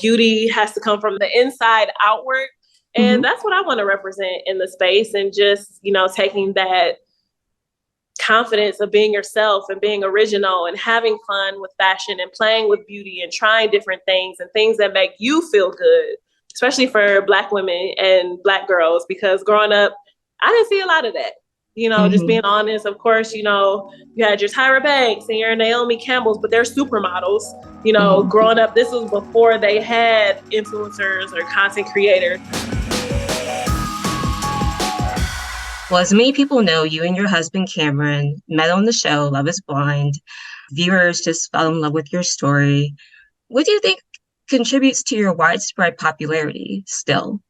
beauty has to come from the inside outward. And that's what I want to represent in the space, and just, taking that confidence of being yourself and being original and having fun with fashion and playing with beauty and trying different things and things that make you feel good, especially for Black women and Black girls, because growing up, I didn't see a lot of that. Just being honest, of course, you had your Tyra Banks and your Naomi Campbells, but they're supermodels. Growing up, this was before they had influencers or content creators. Well, as many people know, you and your husband, Cameron, met on the show Love is Blind. Viewers just fell in love with your story. What do you think contributes to your widespread popularity still?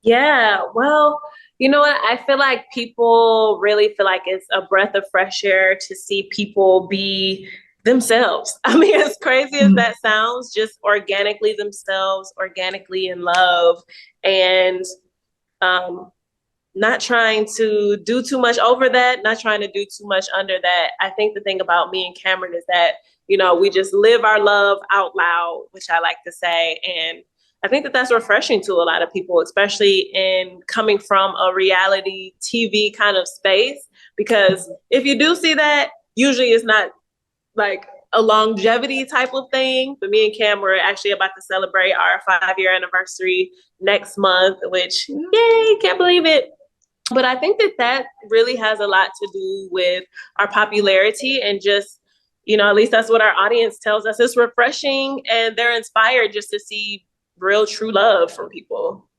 Yeah, well, you know what? I feel like people really feel like it's a breath of fresh air to see people be themselves. I mean, as crazy as that sounds, just organically themselves, organically in love, and not trying to do too much over that, not trying to do too much under that. I think the thing about me and Cameron is that, we just live our love out loud, which I like to say. And I think that that's refreshing to a lot of people, especially in coming from a reality TV kind of space, because if you do see that, usually it's not like a longevity type of thing. But me and Cam, we're actually about to celebrate our 5-year anniversary next month, which, yay, can't believe it. But I think that that really has a lot to do with our popularity, and just, at least that's what our audience tells us. It's refreshing, and they're inspired just to see real, true love from people.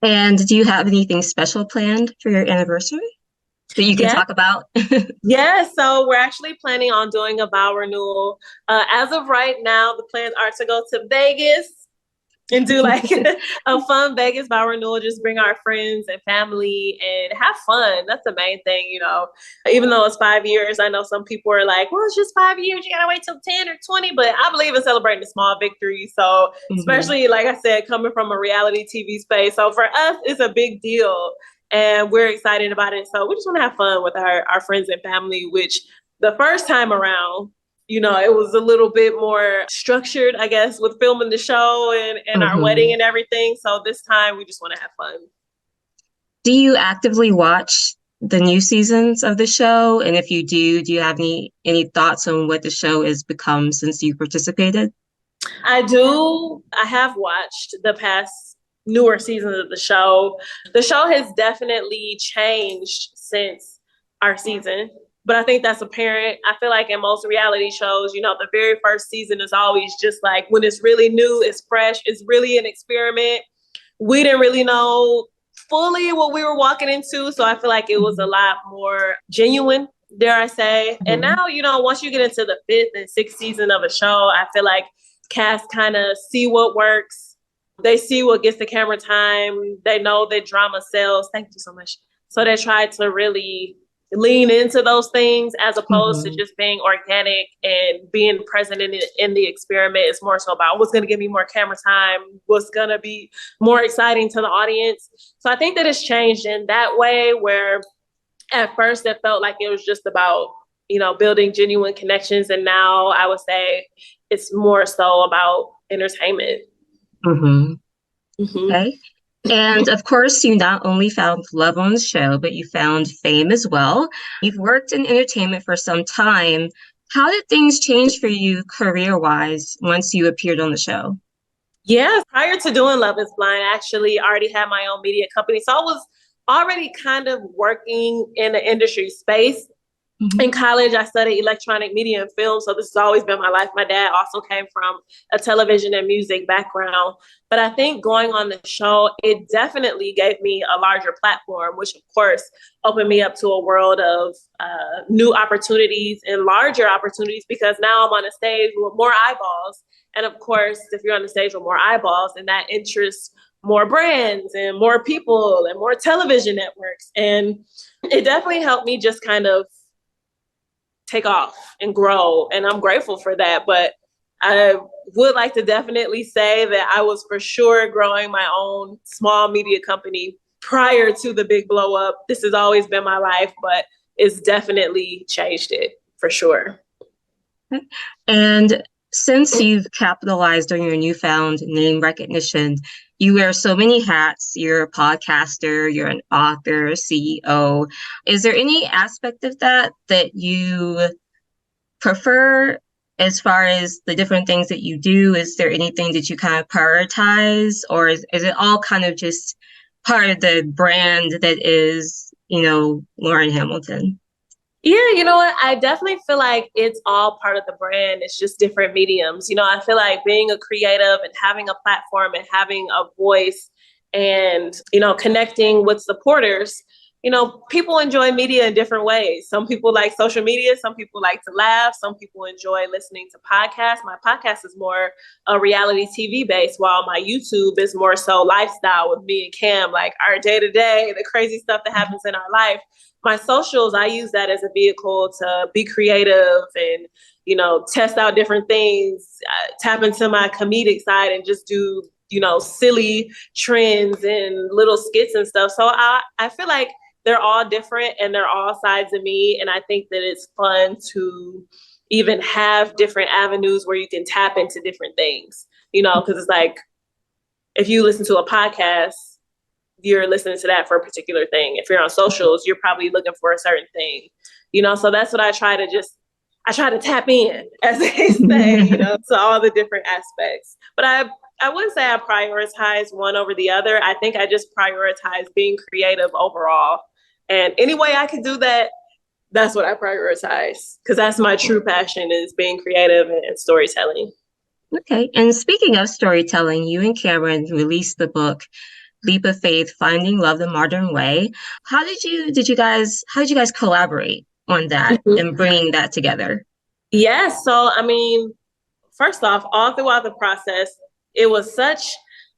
And do you have anything special planned for your anniversary that you can talk about? Yeah, so we're actually planning on doing a vow renewal. As of right now, the plans are to go to Vegas and do like a fun Vegas vow renewal, just bring our friends and family and have fun. That's the main thing, even though it's 5 years, I know some people are like, well, it's just 5 years, you gotta wait till 10 or 20, but I believe in celebrating the small victories. So especially, like I said, coming from a reality TV space. So for us, it's a big deal, and we're excited about it. So we just want to have fun with our friends and family, which the first time around, it was a little bit more structured, I guess, with filming the show and our wedding and everything. So this time we just want to have fun. Do you actively watch the new seasons of the show? And if you do you have any thoughts on what the show has become since you participated? I do. I have watched the past newer seasons of the show. The show has definitely changed since our season, but I think that's apparent. I feel like in most reality shows, the very first season is always just like, when it's really new, it's fresh, it's really an experiment. We didn't really know fully what we were walking into. So I feel like it was a lot more genuine, dare I say. And now, once you get into the 5th and 6th season of a show, I feel like cast kind of see what works. They see what gets the camera time. They know that drama sells. Thank you so much. So they try to really lean into those things, as opposed to just being organic and being present in the experiment. It's more so about what's going to give me more camera time, what's going to be more exciting to the audience. So I think that it's changed in that way, where at first it felt like it was just about, building genuine connections. And now I would say it's more so about entertainment. Okay. And of course, you not only found love on the show, but you found fame as well. You've worked in entertainment for some time. How did things change for you career-wise once you appeared on the show? Yeah, prior to doing Love is Blind, I actually already had my own media company. So I was already kind of working in the industry space. In college, I studied electronic media and film, so this has always been my life. My dad also came from a television and music background. But I think going on the show, it definitely gave me a larger platform, which of course opened me up to a world of new opportunities and larger opportunities, because now I'm on a stage with more eyeballs. And of course, if you're on the stage with more eyeballs, then that interests more brands and more people and more television networks. And it definitely helped me just kind of take off and grow. And I'm grateful for that. But I would like to definitely say that I was for sure growing my own small media company prior to the big blow up. This has always been my life, but it's definitely changed it for sure. And Since you've capitalized on your newfound name recognition, you wear so many hats. You're a podcaster, you're an author, CEO. Is there any aspect of that you prefer as far as the different things that you do? Is there anything that you kind of prioritize, or is it all kind of just part of the brand that is, Lauren Hamilton? Yeah, you know what? I definitely feel like it's all part of the brand. It's just different mediums. I feel like being a creative and having a platform and having a voice and, connecting with supporters, people enjoy media in different ways. Some people like social media. Some people like to laugh. Some people enjoy listening to podcasts. My podcast is more a reality TV based, while my YouTube is more so lifestyle with me and Cam, like our day to day, the crazy stuff that happens in our life. My socials, I use that as a vehicle to be creative and, test out different things, tap into my comedic side and just do, silly trends and little skits and stuff. So I feel like they're all different and they're all sides of me. And I think that it's fun to even have different avenues where you can tap into different things, because it's like, if you listen to a podcast, you're listening to that for a particular thing. If you're on socials, you're probably looking for a certain thing, so that's what I try to tap in, as they say, to all the different aspects. But I wouldn't say I prioritize one over the other. I think I just prioritize being creative overall. And any way I can do that, that's what I prioritize, because that's my true passion, is being creative and storytelling. Okay. And speaking of storytelling, you and Cameron released the book Leap of Faith, Finding Love the Modern Way. How did you guys collaborate on that and bringing that together? Yeah. So, first off, all throughout the process, it was such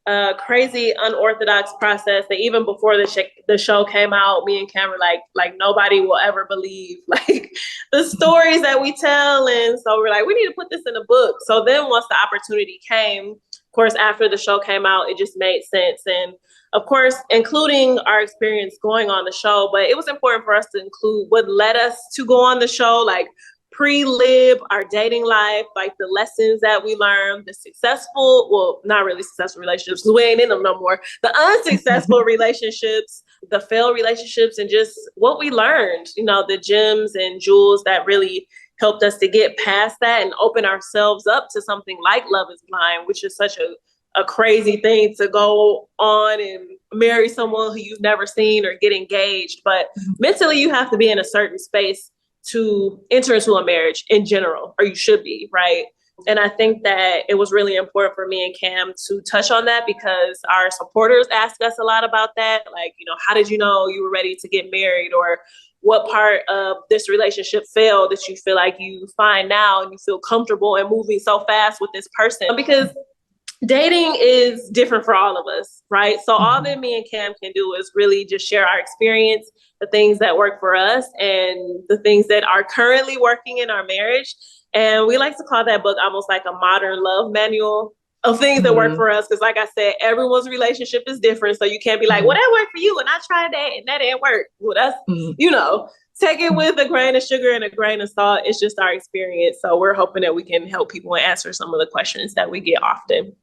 a crazy, unorthodox process that even before the show came out, me and Cam were like nobody will ever believe like the stories that we tell. And so we're like, we need to put this in a book. So then once the opportunity came, of course, after the show came out, it just made sense. And of course, including our experience going on the show, but it was important for us to include what led us to go on the show, like pre-lib, our dating life, like the lessons that we learned, the successful, well, not really successful relationships, we ain't in them no more, the unsuccessful relationships, the failed relationships, and just what we learned, the gems and jewels that really helped us to get past that and open ourselves up to something like Love is Blind, which is such a crazy thing to go on and marry someone who you've never seen or get engaged. But mentally, you have to be in a certain space to enter into a marriage in general, or you should be, right? And I think that it was really important for me and Cam to touch on that, because our supporters ask us a lot about that. Like, how did you know you were ready to get married? Or what part of this relationship failed that you feel like you find now and you feel comfortable and moving so fast with this person? Because dating is different for all of us, right? So all that me and Cam can do is really just share our experience, the things that work for us and the things that are currently working in our marriage. And we like to call that book almost like a modern love manual of things that work for us. Because like I said, everyone's relationship is different. So you can't be like, well, that worked for you and I tried that and that didn't work. Well, that's, take it with a grain of sugar and a grain of salt. It's just our experience. So we're hoping that we can help people answer some of the questions that we get often.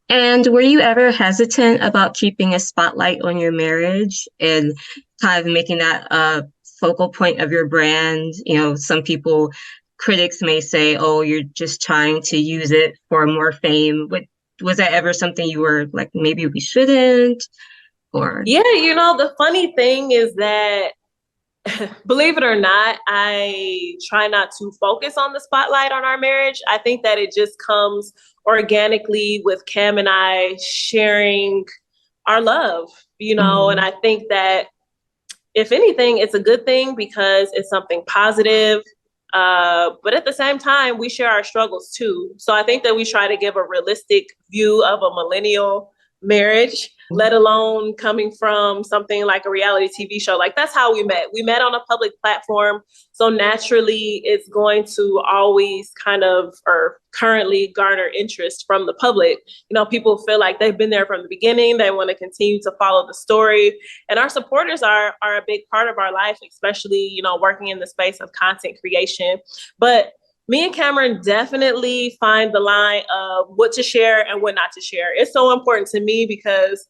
And were you ever hesitant about keeping a spotlight on your marriage and kind of making that a focal point of your brand? Some critics may say, oh, you're just trying to use it for more fame. Was that ever something you were like, maybe we shouldn't? Or yeah, the funny thing is that, believe it or not, I try not to focus on the spotlight on our marriage. I think that it just comes organically with Cam and I sharing our love, and I think that if anything, it's a good thing because it's something positive. But at the same time, we share our struggles too. So I think that we try to give a realistic view of a millennial marriage, let alone coming from something like a reality TV show. Like, that's how we met. We met on a public platform. So naturally, it's going to always kind of, or currently, garner interest from the public. People feel like they've been there from the beginning. They want to continue to follow the story. And our supporters are a big part of our life, especially, working in the space of content creation. But Me and Cameron definitely find the line of what to share and what not to share. It's so important to me because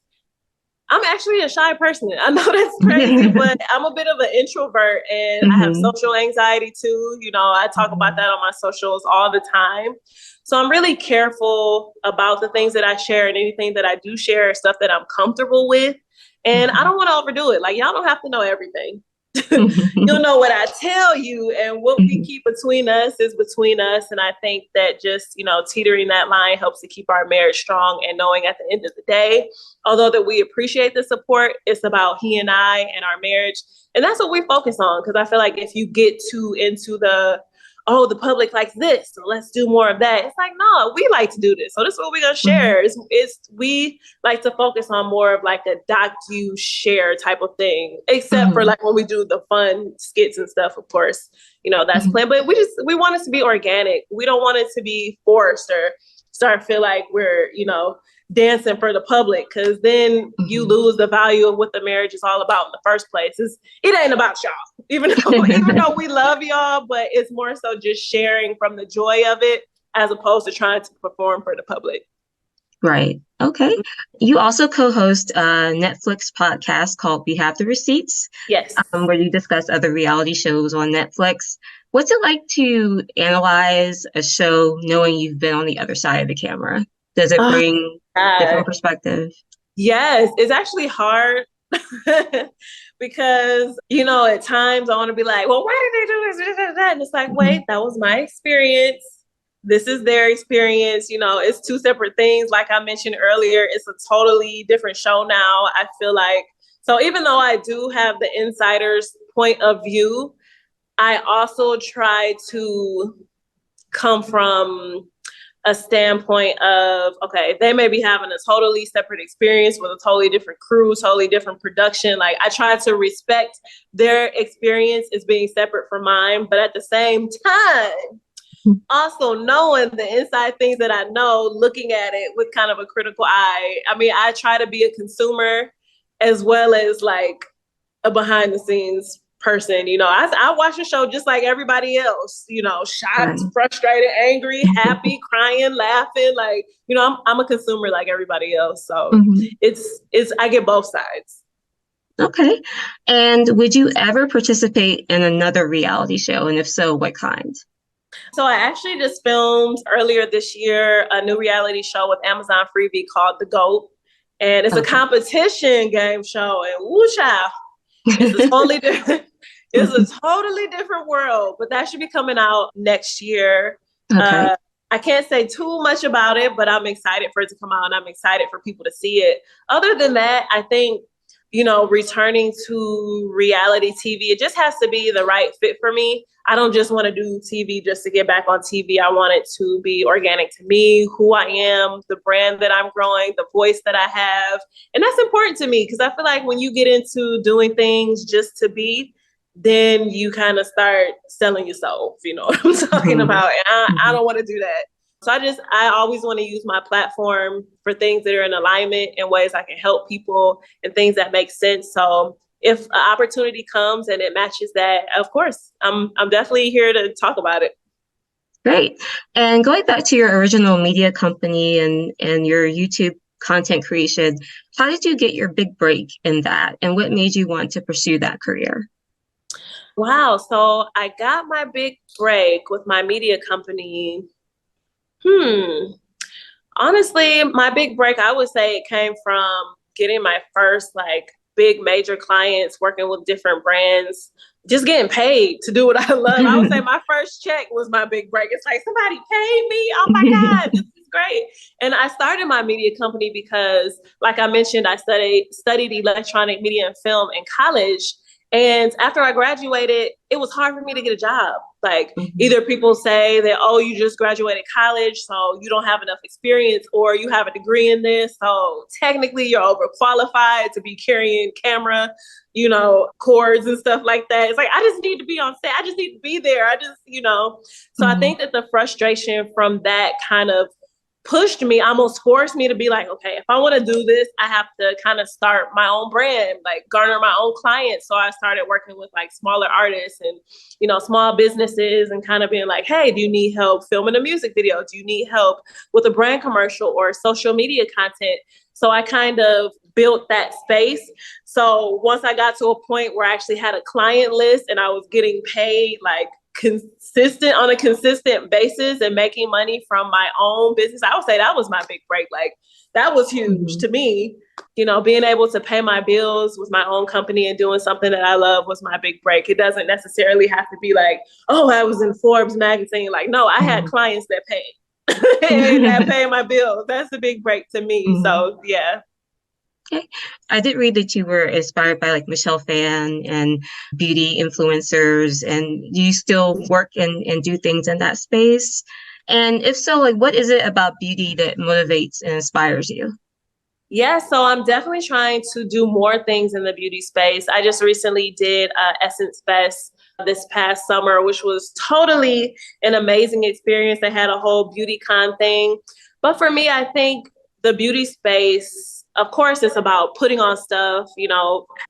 I'm actually a shy person. I know that's crazy, but I'm a bit of an introvert and I have Hmm. social anxiety too. I talk about that on my socials all the time. So I'm really careful about the things that I share, and anything that I do share is stuff that I'm comfortable with. And I don't want to overdo it. Like, y'all don't have to know everything. You'll know what I tell you, and what we keep between us is between us. And I think that just, teetering that line helps to keep our marriage strong, and knowing at the end of the day, although that we appreciate the support, it's about he and I and our marriage. And that's what we focus on. Because I feel like if you get too into the public likes this, so let's do more of that. It's like, no, we like to do this. So this is what we're going to share. We like to focus on more of like a docu share type of thing, except for like when we do the fun skits and stuff, of course, that's planned. But we want it to be organic. We don't want it to be forced or start to feel like we're, dancing for the public, because then you lose the value of what the marriage is all about in the first place. It ain't about y'all, even though we love y'all, but it's more so just sharing from the joy of it as opposed to trying to perform for the public. Right. Okay. You also co-host a Netflix podcast called We Have the Receipts, Yes. where you discuss other reality shows on Netflix. What's it like to analyze a show knowing you've been on the other side of the camera? Does it bring different perspective? Yes, it's actually hard because, at times I want to be like, well, why did they do this? And it's like, wait, that was my experience. This is their experience. It's two separate things. Like I mentioned earlier, it's a totally different show now. I feel like, so even though I do have the insider's point of view, I also try to come from a standpoint of, okay, they may be having a totally separate experience with a totally different crew, totally different production. Like, I try to respect their experience as being separate from mine, but at the same time, also knowing the inside things that I know, looking at it with kind of a critical eye. I mean, I try to be a consumer as well as like a behind the scenes person. I watch a show just like everybody else, shocked, frustrated, angry, happy, crying, laughing. Like, I'm a consumer like everybody else. So I get both sides. Okay. And would you ever participate in another reality show? And if so, what kind? So I actually just filmed earlier this year a new reality show with Amazon Freebie called The GOAT. And it's a competition game show. And woo child, it's a totally different, it's a totally different world, but that should be coming out next year. Okay. I can't say too much about it, but I'm excited for it to come out, and I'm excited for people to see it. Other than that, I think, returning to reality TV, it just has to be the right fit for me. I don't just want to do TV just to get back on TV. I want it to be organic to me, who I am, the brand that I'm growing, the voice that I have. And that's important to me, because I feel like when you get into doing things just to be, then you kind of start selling yourself, you know what I'm talking about? And I don't want to do that. So I always want to use my platform for things that are in alignment, in ways I can help people and things that make sense. So if an opportunity comes and it matches that, of course, I'm definitely here to talk about it. Great. And going back to your original media company and your YouTube content creation, how did you get your big break in that? And what made you want to pursue that career? Wow. So I got my big break with my media company. Honestly, my big break, I would say it came from getting my first like big major clients, working with different brands, just getting paid to do what I love. I would say my first check was my big break. It's like, somebody paid me. Oh my God, this is great. And I started my media company because, like I mentioned, I studied electronic media and film in college. And after I graduated, it was hard for me to get a job. Like, either people say that, oh, you just graduated college, so you don't have enough experience, or you have a degree in this, so technically you're overqualified to be carrying camera, cords and stuff like that. It's like, I just need to be on set. I just need to be there. So I think that the frustration from that kind of pushed me, almost forced me to be like, okay, if I want to do this, I have to kind of start my own brand, like garner my own clients. So I started working with like smaller artists and, small businesses and kind of being like, hey, do you need help filming a music video? Do you need help with a brand commercial or social media content? So I kind of built that space. So once I got to a point where I actually had a client list and I was getting paid like on a consistent basis and making money from my own business, I would say that was my big break. Like that was huge to me. Being able to pay my bills with my own company and doing something that I love was my big break. It doesn't necessarily have to be like, oh, I was in Forbes magazine. Like, no, I had clients that paid and that paid my bills. That's the big break to me. So yeah. Okay. I did read that you were inspired by like Michelle Phan and beauty influencers, and do you still work and do things in that space? And if so, like what is it about beauty that motivates and inspires you? Yeah, so I'm definitely trying to do more things in the beauty space. I just recently did Essence Fest this past summer, which was totally an amazing experience. They had a whole beauty con thing. But for me, I think the beauty space, of course, it's about putting on stuff,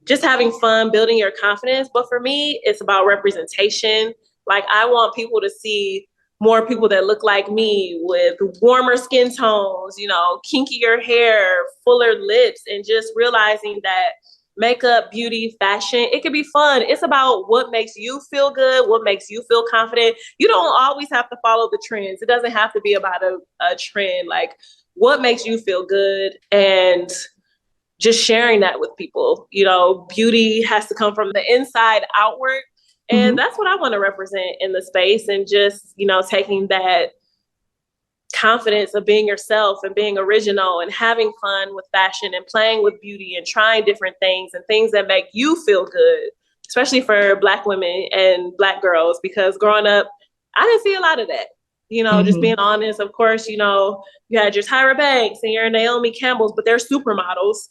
just having fun, building your confidence. But for me, it's about representation. Like I want people to see more people that look like me with warmer skin tones, kinkier hair, fuller lips, and just realizing that makeup, beauty, fashion, it can be fun. It's about what makes you feel good, what makes you feel confident. You don't always have to follow the trends. It doesn't have to be about a trend. Like what makes you feel good and just sharing that with people. Beauty has to come from the inside outward. And that's what I want to represent in the space, and just, taking that confidence of being yourself and being original and having fun with fashion and playing with beauty and trying different things and things that make you feel good, especially for Black women and Black girls, because growing up, I didn't see a lot of that. Just being honest, of course, you had your Tyra Banks and your Naomi Campbells, but they're supermodels.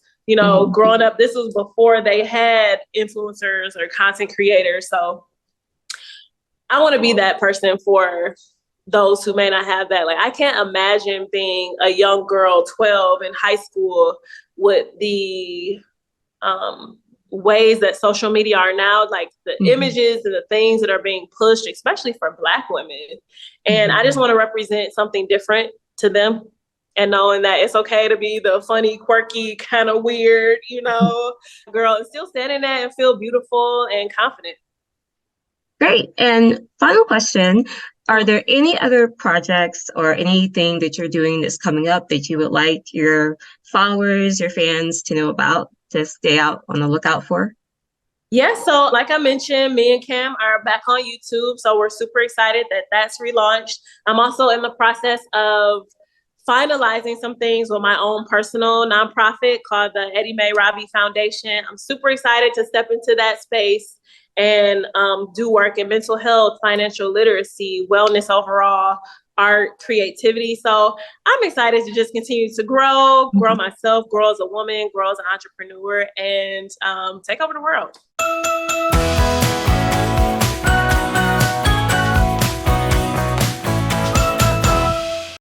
Growing up, this was before they had influencers or content creators. So I want to be that person for those who may not have that. Like, I can't imagine being a young girl, 12 in high school, with the ways that social media are now, like the images and the things that are being pushed, especially for Black women. And I just want to represent something different to them, and knowing that it's okay to be the funny, quirky, kind of weird, girl, and still stand in that and feel beautiful and confident. Great. And final question, are there any other projects or anything that you're doing that's coming up that you would like your followers, your fans to know about, to stay out on the lookout for? Yeah, so like I mentioned, me and Cam are back on YouTube, so we're super excited that that's relaunched. I'm also in the process of finalizing some things with my own personal nonprofit called the Eddie Mae Robbie Foundation. I'm super excited to step into that space and do work in mental health, financial literacy, wellness overall, art, creativity. So I'm excited to just continue to grow myself, grow as a woman, grow as an entrepreneur, and take over the world.